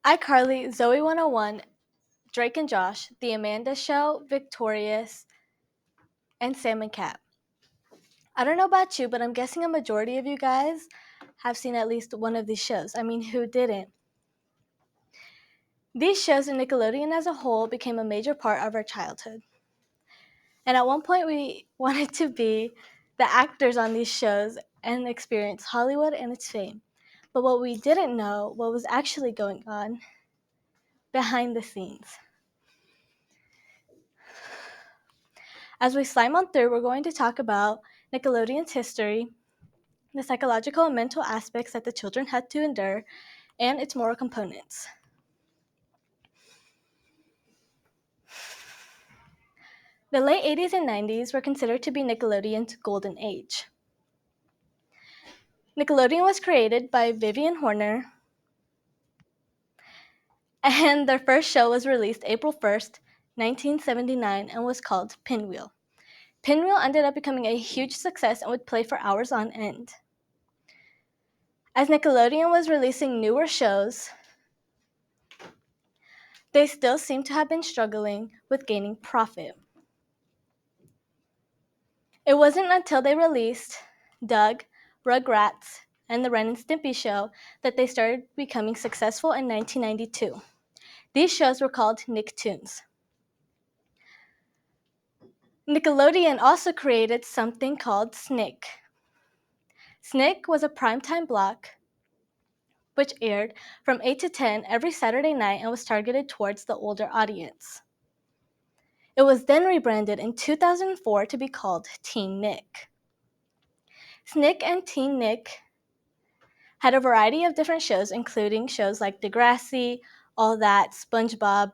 iCarly, Zoe 101, Drake and Josh, The Amanda Show, Victorious, and Sam and Cat. I don't know about you, but I'm guessing a majority of you guys have seen at least one of these shows. I mean, who didn't? These shows and Nickelodeon as a whole became a major part of our childhood. And at one point, we wanted to be the actors on these shows and experience Hollywood and its fame. But what we didn't know, what was actually going on behind the scenes. As we slime on through, we're going to talk about Nickelodeon's history, the psychological and mental aspects that the children had to endure, and its moral components. The late 80s and 90s were considered to be Nickelodeon's golden age. Nickelodeon was created by Vivian Horner, and their first show was released April 1st, 1979, and was called Pinwheel. Pinwheel ended up becoming a huge success and would play for hours on end. As Nickelodeon was releasing newer shows, they still seem to have been struggling with gaining profit. It wasn't until they released Doug, Rugrats, and The Ren and Stimpy Show that they started becoming successful in 1992. These shows were called Nicktoons. Nickelodeon also created something called Snick. Snick was a primetime block which aired from 8 to 10 every Saturday night and was targeted towards the older audience. It was then rebranded in 2004 to be called Teen Nick. Snick and Teen Nick had a variety of different shows, including shows like Degrassi, All That, SpongeBob,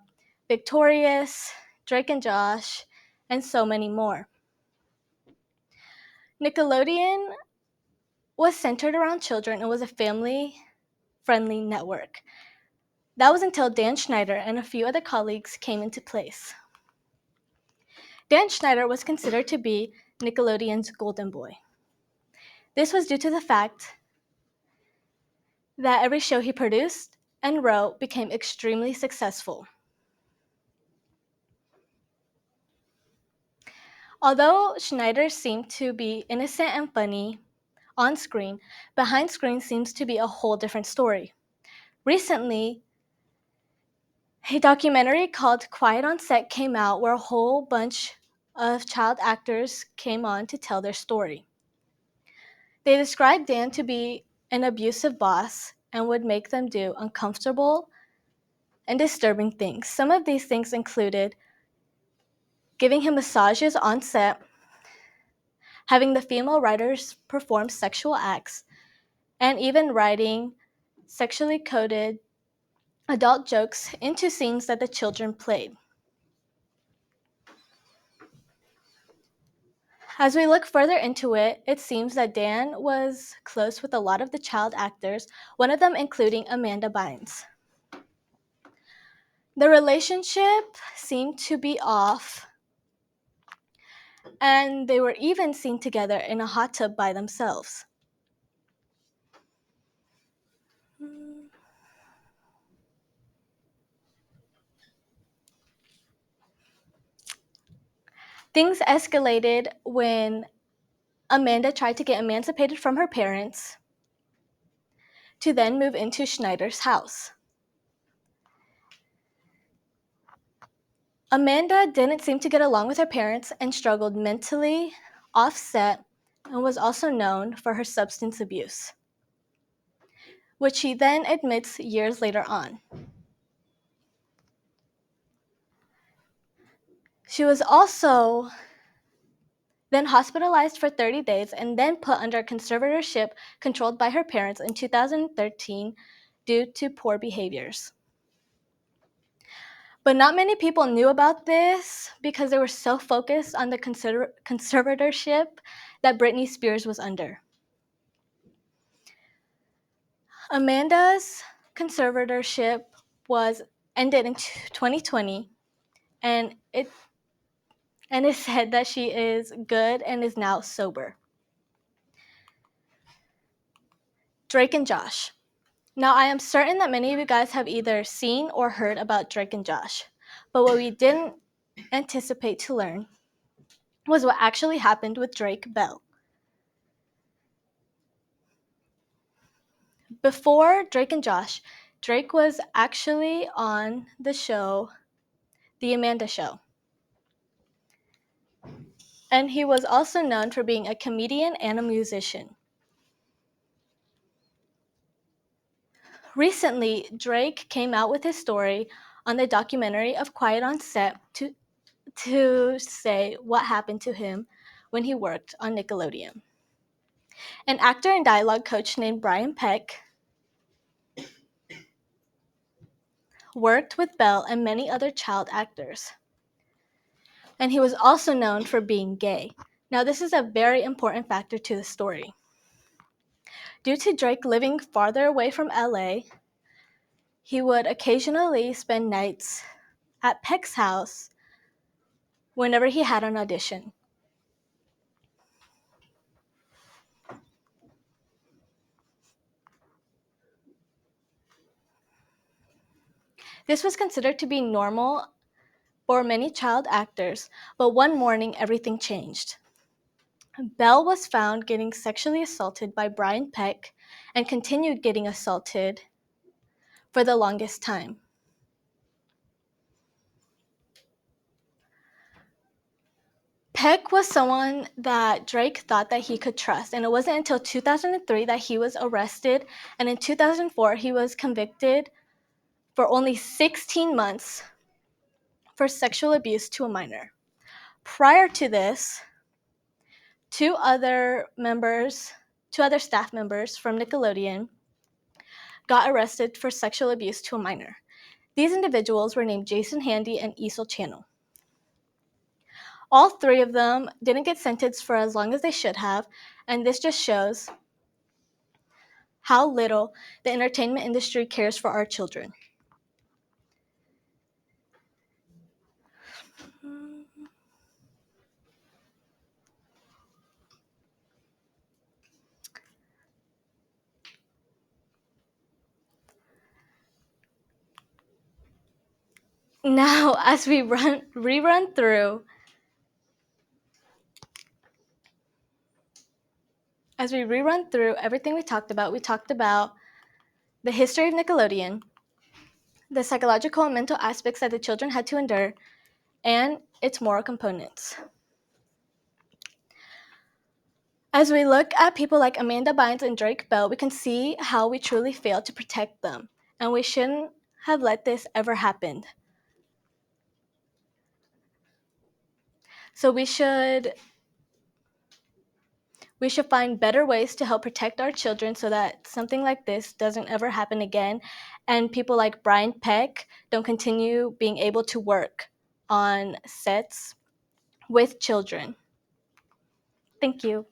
Victorious, Drake and Josh, and so many more. Nickelodeon was centered around children and was a family-friendly network. That was until Dan Schneider and a few other colleagues came into place. Dan Schneider was considered to be Nickelodeon's golden boy. This was due to the fact that every show he produced and wrote became extremely successful. Although Schneider seemed to be innocent and funny on screen, behind screen seems to be a whole different story. Recently, a documentary called Quiet on Set came out where a whole bunch of child actors came on to tell their story. They described Dan to be an abusive boss and would make them do uncomfortable and disturbing things. Some of these things included giving him massages on set, having the female writers perform sexual acts, and even writing sexually coded adult jokes into scenes that the children played. As we look further into it, it seems that Dan was close with a lot of the child actors, one of them including Amanda Bynes. The relationship seemed to be off, and they were even seen together in a hot tub by themselves. Things escalated when Amanda tried to get emancipated from her parents to then move into Schneider's house. Amanda didn't seem to get along with her parents and struggled mentally, offset, and was also known for her substance abuse, which she then admits years later on. She was also then hospitalized for 30 days and then put under conservatorship controlled by her parents in 2013 due to poor behaviors. But not many people knew about this because they were so focused on the conservatorship that Britney Spears was under. Amanda's conservatorship was ended in 2020, and it said that she is good and is now sober. Drake and Josh. Now, I am certain that many of you guys have either seen or heard about Drake and Josh, but what we didn't anticipate to learn was what actually happened with Drake Bell. Before Drake and Josh, Drake was actually on the show, The Amanda Show. And he was also known for being a comedian and a musician. Recently, Drake came out with his story on the documentary of Quiet on Set to say what happened to him when he worked on Nickelodeon. An actor and dialogue coach named Brian Peck worked with Bell and many other child actors. And he was also known for being gay. Now, this is a very important factor to the story. Due to Drake living farther away from LA, he would occasionally spend nights at Peck's house whenever he had an audition. This was considered to be normal for many child actors, but one morning everything changed. Bell was found getting sexually assaulted by Brian Peck and continued getting assaulted for the longest time. Peck was someone that Drake thought that he could trust, and it wasn't until 2003 that he was arrested, and in 2004 he was convicted for only 16 months for sexual abuse to a minor. Prior to this, two other staff members from Nickelodeon got arrested for sexual abuse to a minor. These individuals were named Jason Handy and Esel Channel. All three of them didn't get sentenced for as long as they should have, and this just shows how little the entertainment industry cares for our children. Now, as we rerun through everything we talked about the history of Nickelodeon, the psychological and mental aspects that the children had to endure, and its moral components. As we look at people like Amanda Bynes and Drake Bell, we can see how we truly failed to protect them, and we shouldn't have let this ever happen. So we should find better ways to help protect our children so that something like this doesn't ever happen again, and people like Brian Peck don't continue being able to work on sets with children. Thank you.